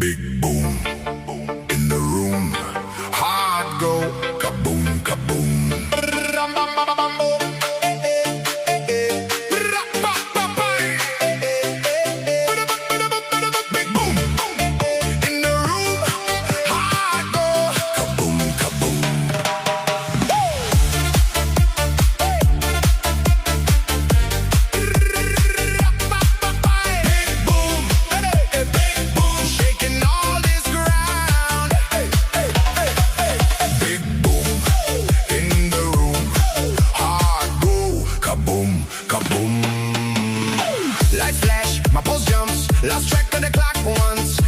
Big boom in the room. Hard go kaboom, kaboom. Big boom in the room. Hard go kaboom, kaboom. Big boom, shaking all this ground. Big boom in the room. Hard go kaboom, kaboom. Lights flash, my pulse jumps. Lost track of the clock for once.